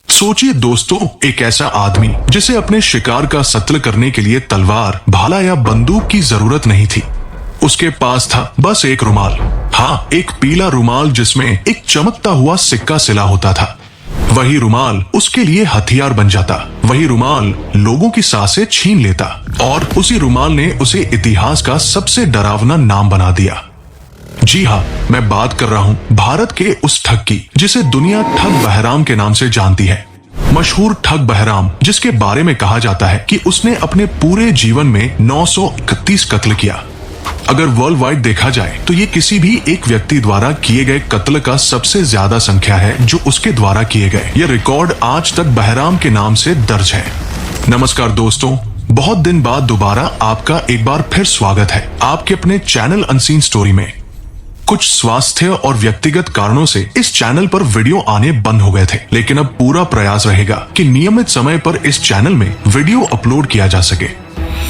सोचिए दोस्तों, एक ऐसा आदमी जिसे अपने शिकार का कत्ल करने के लिए तलवार, भाला या बंदूक की जरूरत नहीं थी। उसके पास था बस एक रुमाल। हाँ, एक पीला रुमाल जिसमें एक चमकता हुआ सिक्का सिला होता था। वही रुमाल उसके लिए हथियार बन जाता। वही रुमाल लोगों की सांसें छीन लेता और उसी रुमाल ने उसे इतिहास का सबसे डरावना नाम बना दिया। जी हाँ, मैं बात कर रहा हूँ भारत के उस ठग की जिसे दुनिया ठग बहराम के नाम से जानती है। मशहूर ठग बहराम, जिसके बारे में कहा जाता है कि उसने अपने पूरे जीवन में 931 कत्ल किया। अगर वर्ल्ड वाइड देखा जाए तो ये किसी भी एक व्यक्ति द्वारा किए गए कत्ल का सबसे ज्यादा संख्या है जो उसके द्वारा किए गए। ये रिकॉर्ड आज तक बहराम के नाम से दर्ज है। नमस्कार दोस्तों, बहुत दिन बाद दोबारा आपका एक बार फिर स्वागत है आपके अपने चैनल अनसीन स्टोरी में। कुछ स्वास्थ्य और व्यक्तिगत कारणों से इस चैनल पर वीडियो आने बंद हो गए थे, लेकिन अब पूरा प्रयास रहेगा कि नियमित समय पर इस चैनल में वीडियो अपलोड किया जा सके।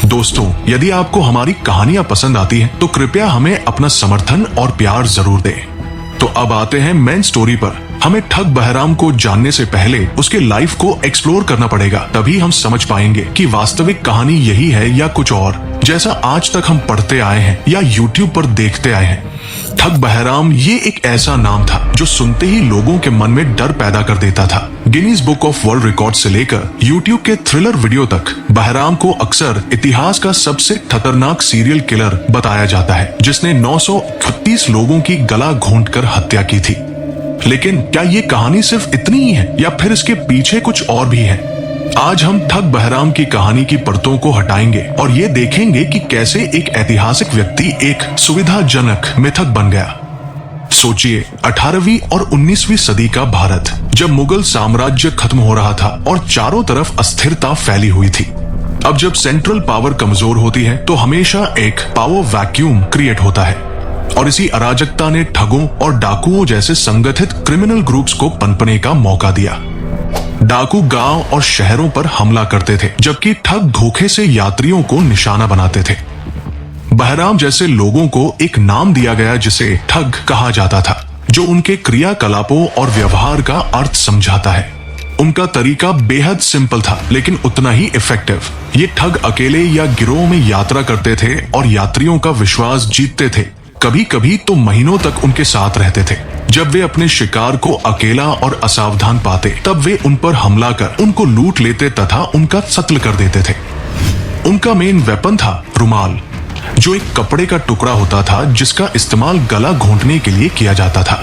दोस्तों, यदि आपको हमारी कहानियां पसंद आती हैं, तो कृपया हमें अपना समर्थन और प्यार जरूर दें। तो अब आते हैं मेन स्टोरी पर। हमें ठग बहराम को जानने से पहले उसके लाइफ को एक्सप्लोर करना पड़ेगा, तभी हम समझ पाएंगे कि वास्तविक कहानी यही है या कुछ और, जैसा आज तक हम पढ़ते आए हैं या यूट्यूब पर देखते आए हैं। ठग बहराम ये एक ऐसा नाम था जो सुनते ही लोगों के मन में डर पैदा कर देता था। Guinness book of world record से लेकर यूट्यूब के थ्रिलर वीडियो तक बहराम को अक्सर इतिहास का सबसे खतरनाक सीरियल किलर बताया जाता है, जिसने 931 लोगों की गला घोंटकर हत्या की थी। लेकिन क्या ये कहानी सिर्फ इतनी ही है या फिर इसके पीछे कुछ और भी है? आज हम ठग बहराम की कहानी की परतों को हटाएंगे और ये देखेंगे कि कैसे एक ऐतिहासिक व्यक्ति एक सुविधाजनक मिथक बन गया। सोचिए, 18वीं और 19वीं सदी का भारत, जब मुगल साम्राज्य खत्म हो रहा था और चारों तरफ अस्थिरता फैली हुई थी। अब जब सेंट्रल पावर कमजोर होती है तो हमेशा एक पावर वैक्यूम क्रिएट होता है, और इसी अराजकता ने ठगों और डाकुओं जैसे संगठित क्रिमिनल ग्रुप्स को पनपने का मौका दिया। डाकू गांव और शहरों पर हमला करते थे, जबकि ठग धोखे से यात्रियों को निशाना बनाते थे। बहराम जैसे लोगों को एक नाम दिया गया जिसे ठग कहा जाता था, जो उनके क्रियाकलापों और व्यवहार का अर्थ समझाता है। उनका तरीका बेहद सिंपल था, लेकिन उतना ही इफेक्टिव। ये ठग अकेले या गिरोह में यात्रा करते थे और यात्रियों का विश्वास जीतते थे। कभी कभी तो महीनों तक उनके साथ रहते थे। जब वे अपने शिकार को अकेला और असावधान पाते, तब वे उन पर हमला कर उनको लूट लेते तथा उनका कत्ल कर देते थे। उनका मेन वेपन था रुमाल, जो एक कपड़े का टुकड़ा होता था जिसका इस्तेमाल गला घोंटने के लिए किया जाता था।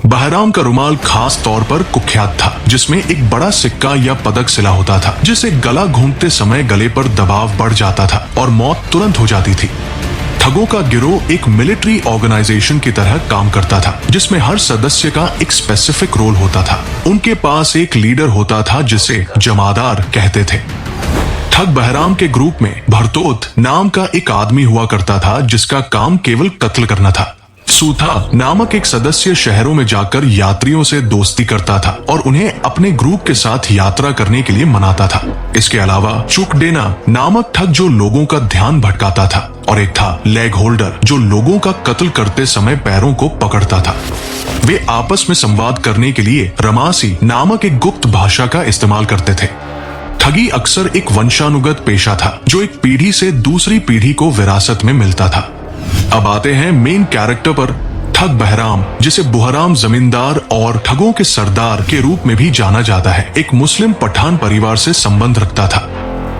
बहराम का रुमाल खास तौर पर कुख्यात था, जिसमें एक बड़ा सिक्का या पदक सिला होता था, जिसे गला घोंटते समय गले पर दबाव बढ़ जाता था और मौत तुरंत हो जाती थी। ठगों का गिरोह एक मिलिट्री ऑर्गेनाइजेशन की तरह काम करता था, जिसमें हर सदस्य का एक स्पेसिफिक रोल होता था। उनके पास एक लीडर होता था जिसे जमादार कहते थे। ठग बहराम के ग्रुप में भरतोत नाम का एक आदमी हुआ करता था, जिसका काम केवल कत्ल करना था। सूथा नामक एक सदस्य शहरों में जाकर यात्रियों से दोस्ती करता था और उन्हें अपने ग्रुप के साथ यात्रा करने के लिए मनाता था। इसके अलावा चुकडेना नामक ठग जो लोगों का ध्यान भटकाता था, और एक था लेग होल्डर जो लोगों का कत्ल करते समय पैरों को पकड़ता था। वे आपस में संवाद करने के लिए रमासी नामक एक गुप्त भाषा का इस्तेमाल करते थे। ठगी अक्सर एक वंशानुगत पेशा था, जो एक पीढ़ी से दूसरी पीढ़ी को विरासत में मिलता था। अब आते हैं मेन कैरेक्टर पर, ठग बहराम, जिसे बुहराम जमींदार और ठगों के सरदार के रूप में भी जाना जाता है, एक मुस्लिम पठान परिवार से संबंध रखता था।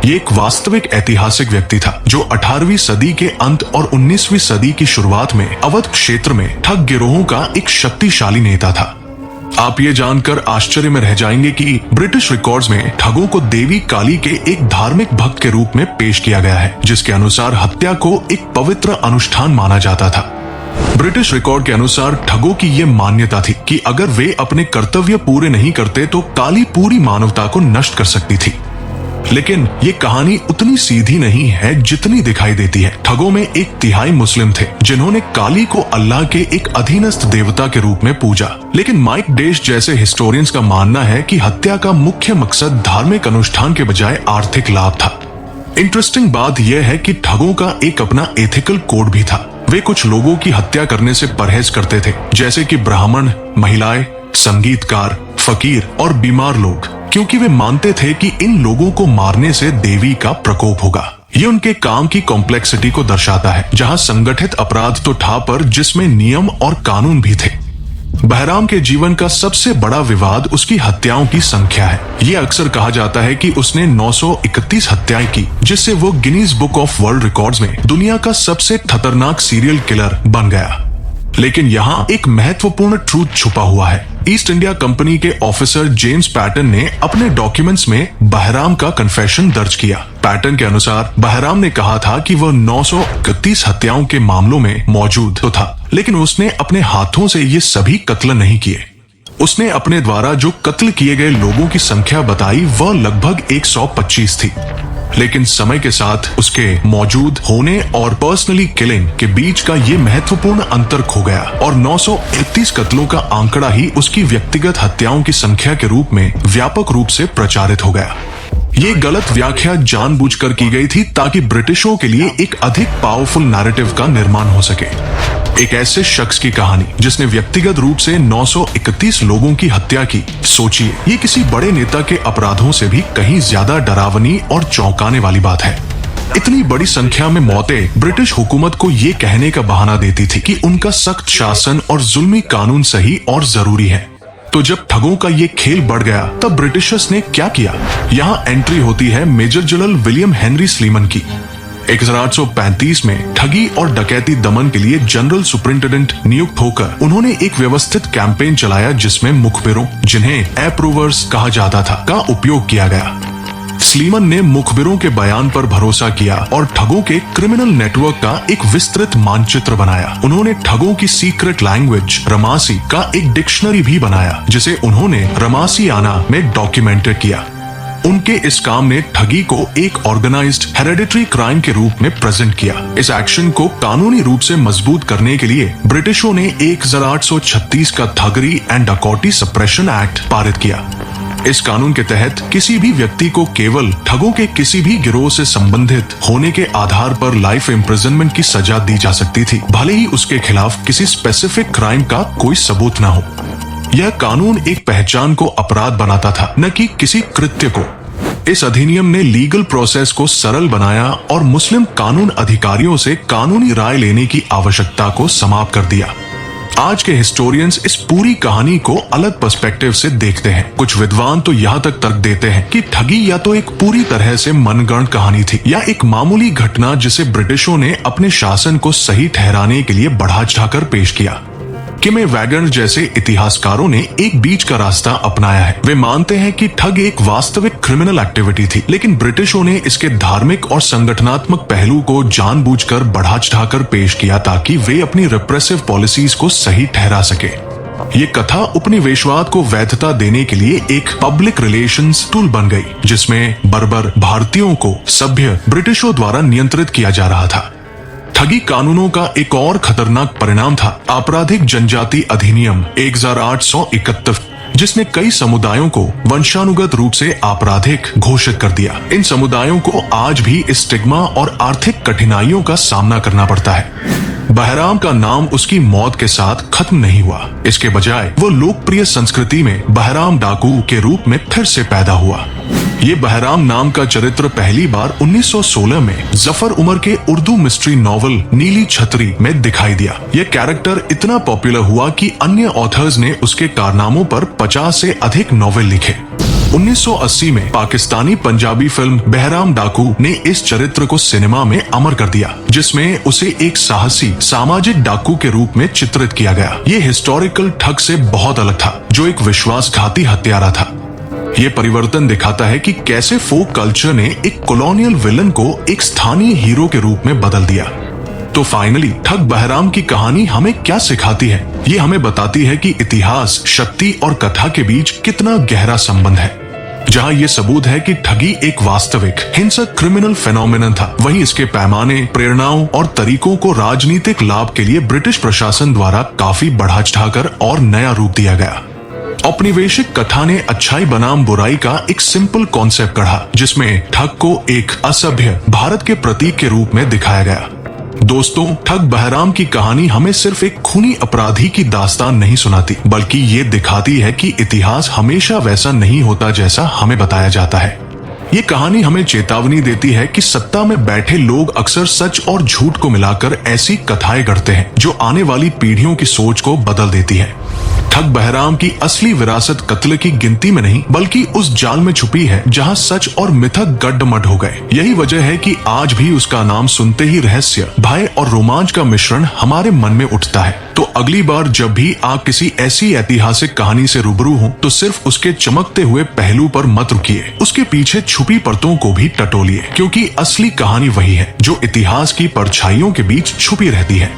ये एक वास्तविक ऐतिहासिक व्यक्ति था जो 18वीं सदी के अंत और 19वीं सदी की शुरुआत में अवध क्षेत्र में ठग गिरोहों का एक शक्तिशाली नेता था। आप ये जानकर आश्चर्य में रह जाएंगे कि ब्रिटिश रिकॉर्ड्स में ठगों को देवी काली के एक धार्मिक भक्त के रूप में पेश किया गया है, जिसके अनुसार हत्या को एक पवित्र अनुष्ठान माना जाता था। ब्रिटिश रिकॉर्ड के अनुसार ठगों की ये मान्यता थी कि अगर वे अपने कर्तव्य पूरे नहीं करते तो काली पूरी मानवता को नष्ट कर सकती थी। लेकिन ये कहानी उतनी सीधी नहीं है जितनी दिखाई देती है। ठगों में 1/3 मुस्लिम थे, जिन्होंने काली को अल्लाह के एक अधीनस्थ देवता के रूप में पूजा। लेकिन माइक डेश जैसे हिस्टोरियंस का मानना है कि हत्या का मुख्य मकसद धार्मिक अनुष्ठान के बजाय आर्थिक लाभ था। इंटरेस्टिंग बात यह है कि ठगों का एक अपना एथिकल कोड भी था। वे कुछ लोगों की हत्या करने से परहेज करते थे, जैसे कि ब्राह्मण, महिलाएं, संगीतकार, फकीर और बीमार लोग। क्योंकि वे मानते थे कि इन लोगों को मारने से देवी का प्रकोप होगा। ये उनके काम की कॉम्प्लेक्सिटी को दर्शाता है, जहां संगठित अपराध तो था पर जिसमें नियम और कानून भी थे। बहराम के जीवन का सबसे बड़ा विवाद उसकी हत्याओं की संख्या है। ये अक्सर कहा जाता है कि उसने 931 हत्याएं की, जिससे वो Guinness book of world records में दुनिया का सबसे खतरनाक सीरियल किलर बन गया। लेकिन यहाँ एक महत्वपूर्ण ट्रूथ छुपा हुआ है। ईस्ट इंडिया कंपनी के ऑफिसर जेम्स पैटन ने अपने डॉक्यूमेंट्स में बहराम का कन्फेशन दर्ज किया। पैटन के अनुसार बहराम ने कहा था कि वह 931 हत्याओं के मामलों में मौजूद तो था, लेकिन उसने अपने हाथों से ये सभी कत्ल नहीं किए। उसने अपने द्वारा जो कत्ल किए गए लोगों की संख्या बताई वह लगभग 125 थी। लेकिन समय के साथ उसके मौजूद होने और पर्सनली किलिंग के बीच का ये महत्वपूर्ण अंतर खो गया और 931 कत्लों का आंकड़ा ही उसकी व्यक्तिगत हत्याओं की संख्या के रूप में व्यापक रूप से प्रचारित हो गया। ये गलत व्याख्या जानबूझकर की गई थी ताकि ब्रिटिशों के लिए एक अधिक पावरफुल नैरेटिव का निर्माण हो सके। एक ऐसे शख्स की कहानी जिसने व्यक्तिगत रूप से 931 लोगों की हत्या की। सोचिए, ये किसी बड़े नेता के अपराधों से भी कहीं ज्यादा डरावनी और चौंकाने वाली बात है। इतनी बड़ी संख्या में मौतें ब्रिटिश हुकूमत को ये कहने का बहाना देती थी कि उनका सख्त शासन और जुल्मी कानून सही और जरूरी है। तो जब ठगों का ये खेल बढ़ गया तब ब्रिटिशर्स ने क्या किया? यहाँ एंट्री होती है major general William Henry Sleeman की। 1835 में ठगी और डकैती दमन के लिए जनरल सुपरिंटेंडेंट नियुक्त होकर उन्होंने एक व्यवस्थित कैंपेन चलाया जिसमें मुखबिरों, जिन्हें अप्रूवर्स कहा जाता था, का उपयोग किया गया। स्लीमन ने मुखबिरों के बयान पर भरोसा किया और ठगों के क्रिमिनल नेटवर्क का एक विस्तृत मानचित्र बनाया। उन्होंने ठगों की सीक्रेट लैंग्वेज रमासी का एक डिक्शनरी भी बनाया, जिसे उन्होंने रमासियाना में डॉक्यूमेंटेड किया। उनके इस काम ने ठगी को एक ऑर्गेनाइज्ड हेरेडिटरी क्राइम के रूप में प्रेजेंट किया। इस एक्शन को कानूनी रूप से मजबूत करने के लिए ब्रिटिशों ने 1836 का थगरी एंड डकॉटी सप्रेशन एक्ट पारित किया। इस कानून के तहत किसी भी व्यक्ति को केवल ठगों के किसी भी गिरोह से संबंधित होने के आधार पर लाइफ इम्प्रिजनमेंट की सजा दी जा सकती थी, भले ही उसके खिलाफ किसी स्पेसिफिक क्राइम का कोई सबूत न हो। यह कानून एक पहचान को अपराध बनाता था, न कि किसी कृत्य को। इस अधिनियम ने लीगल प्रोसेस को सरल बनाया और मुस्लिम कानून अधिकारियों से कानूनी राय लेने की आवश्यकता को समाप्त कर दिया। आज के हिस्टोरियंस इस पूरी कहानी को अलग पर्सपेक्टिव से देखते हैं। कुछ विद्वान तो यहाँ तक तर्क देते हैं कि ठगी या तो एक पूरी तरह से मनगढ़ंत कहानी थी या एक मामूली घटना जिसे ब्रिटिशों ने अपने शासन को सही ठहराने के लिए बढ़ा चढ़ाकर पेश किया। किमे वैगन जैसे इतिहासकारों ने एक बीच का रास्ता अपनाया है। वे मानते हैं कि ठग एक वास्तविक क्रिमिनल एक्टिविटी थी, लेकिन ब्रिटिशों ने इसके धार्मिक और संगठनात्मक पहलू को जानबूझकर बढ़ा चढ़ाकर पेश किया ताकि वे अपनी रिप्रेसिव पॉलिसीज को सही ठहरा सके। ये कथा उपनिवेशवाद को वैधता देने के लिए एक पब्लिक रिलेशंस टूल बन गई, जिसमें बर्बर भारतीयों को सभ्य ब्रिटिशों द्वारा नियंत्रित किया जा रहा था। ठगी कानूनों का एक और खतरनाक परिणाम था आपराधिक जनजाति अधिनियम 1871, जिसने कई समुदायों को वंशानुगत रूप से आपराधिक घोषित कर दिया। इन समुदायों को आज भी इस स्टिग्मा और आर्थिक कठिनाइयों का सामना करना पड़ता है। बहराम का नाम उसकी मौत के साथ खत्म नहीं हुआ। इसके बजाय वो लोकप्रिय संस्कृति में बहराम डाकू के रूप में फिर से पैदा हुआ। ये बहराम नाम का चरित्र पहली बार 1916 में जफर उमर के उर्दू मिस्ट्री नॉवल नीली छतरी में दिखाई दिया। यह कैरेक्टर इतना पॉपुलर हुआ कि अन्य ऑथर्स ने उसके कारनामों पर 50 से अधिक नॉवेल लिखे। 1980 में पाकिस्तानी पंजाबी फिल्म बहराम डाकू ने इस चरित्र को सिनेमा में अमर कर दिया, जिसमें उसे एक साहसी सामाजिक डाकू के रूप में चित्रित किया गया। ये हिस्टोरिकल ठग से बहुत अलग था, जो एक विश्वासघाती हत्यारा था। ये परिवर्तन दिखाता है कि कैसे फोक कल्चर ने एक कॉलोनियल विलन को एक स्थानीय हीरो के रूप में बदल दिया। तो फाइनली ठग बहराम की कहानी हमें क्या सिखाती है? ये हमें बताती है कि इतिहास, शक्ति और कथा के बीच कितना गहरा संबंध है। जहाँ ये सबूत है कि ठगी एक वास्तविक हिंसक क्रिमिनल फेनोमेनन था, वहीं इसके पैमाने, प्रेरणाओं और तरीकों को राजनीतिक लाभ के लिए ब्रिटिश प्रशासन द्वारा काफी बढ़ा चढ़ाकर और नया रूप दिया गया। औपनिवेशिक कथा ने अच्छाई बनाम बुराई का एक सिंपल कॉन्सेप्ट गढ़ा, जिसमें ठग को एक असभ्य भारत के प्रतीक के रूप में दिखाया गया। दोस्तों, ठग बहराम की कहानी हमें सिर्फ एक खूनी अपराधी की दास्तान नहीं सुनाती, बल्कि ये दिखाती है कि इतिहास हमेशा वैसा नहीं होता जैसा हमें बताया जाता है। ये कहानी हमें चेतावनी देती है कि सत्ता में बैठे लोग अक्सर सच और झूठ को मिलाकर ऐसी कथाएं गढ़ते हैं जो आने वाली पीढ़ियों की सोच को बदल देती है। ठग बहराम की असली विरासत कत्ल की गिनती में नहीं, बल्कि उस जाल में छुपी है जहां सच और मिथक गड्ढमड हो गए। यही वजह है कि आज भी उसका नाम सुनते ही रहस्य, भय और रोमांच का मिश्रण हमारे मन में उठता है। तो अगली बार जब भी आप किसी ऐसी ऐतिहासिक कहानी से रूबरू हो, तो सिर्फ उसके चमकते हुए पहलू पर मत रुकिए, उसके पीछे छुपी परतों को भी टटोलिए, क्योंकि असली कहानी वही है जो इतिहास की परछाइयों के बीच छुपी रहती है।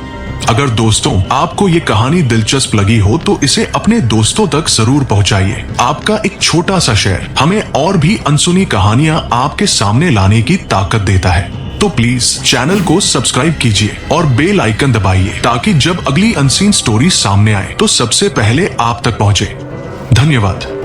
अगर दोस्तों आपको ये कहानी दिलचस्प लगी हो तो इसे अपने दोस्तों तक जरूर पहुंचाइए। आपका एक छोटा सा शेयर हमें और भी अनसुनी कहानियां आपके सामने लाने की ताकत देता है। तो प्लीज चैनल को सब्सक्राइब कीजिए और बेल आइकन दबाइए, ताकि जब अगली अनसीन स्टोरी सामने आए तो सबसे पहले आप तक पहुंचे। धन्यवाद।